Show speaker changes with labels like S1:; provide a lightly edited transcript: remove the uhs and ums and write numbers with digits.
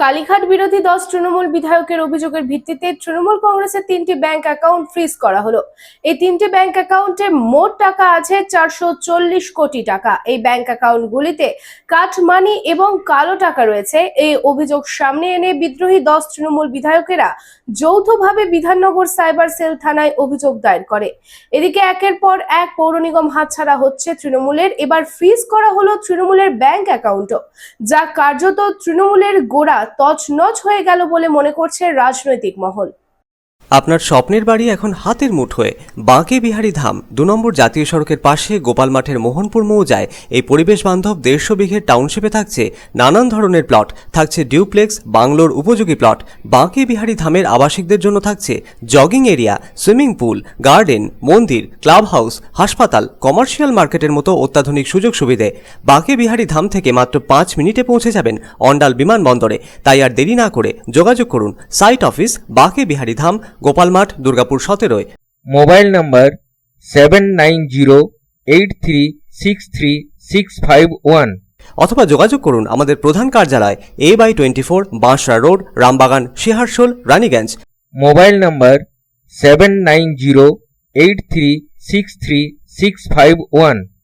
S1: কালীঘাট বিরোধী 10 তৃণমূল বিধায়কের অভিযোগের ভিত্তিতে তৃণমূল কংগ্রেসের 3টি ব্যাংক অ্যাকাউন্ট ফ্রিজ করা হলো। এই 3টি ব্যাংক অ্যাকাউন্টে মোট টাকা আছে 440 কোটি টাকা। এই ব্যাংক অ্যাকাউন্টগুলিতে কাটমানি এবং কালো টাকা রয়েছে। এই অভিযোগ সামনে এনে বিদ্রোহী 10 তৃণমূল বিধায়কেরা যৌথভাবে বিধাননগর সাইবার সেল থানায় অভিযোগ দায়ের করে। এদিকে একের পর এক পৌর নিগম হাতছাড়া হচ্ছে তৃণমূলের। এবার ফ্রিজ করা হলো তৃণমূলের ব্যাংক অ্যাকাউন্টও, যা কার্যত তৃণমূলের গোড়া তছনছ হয়ে গেল বলে মনে করছে রাজনৈতিক মহল।
S2: আপনার স্বপ্নের বাড়ি এখন হাতের মুঠোয়। বাঁকে বিহারী ধাম 2 নম্বর জাতীয় সড়কের পাশে গোপাল মাঠের মোহনপুর মৌজায় এই পরিবেশ বান্ধব 150 বিঘের টাউনশিপে থাকছে নানান ধরনের প্লট, থাকছে ডিউপ্লেক্স, বাংলোর উপযোগী প্লট। বাঁকে বিহারী ধামের আবাসিকদের জন্য থাকছে jogging area, swimming pool, garden, মন্দির, ক্লাব হাউস, হাসপাতাল, কমার্শিয়াল মার্কেটের মতো অত্যাধুনিক সুযোগ সুবিধে। বাঁকে বিহারী ধাম থেকে মাত্র 5 মিনিটে পৌঁছে যাবেন অন্ডাল বিমানবন্দরে। তাই আর দেরি না করে যোগাযোগ করুন site office Banke Bihari Dham, Gopalmath, Durgapur 17।
S3: Mobile number 7908363651
S2: অথবা যোগাযোগ করুন আমাদের প্রধান কার্যালয় A/24 Banshra road, Rambagan, Shiharshol, Raniganj.
S3: Mobile number 7908363651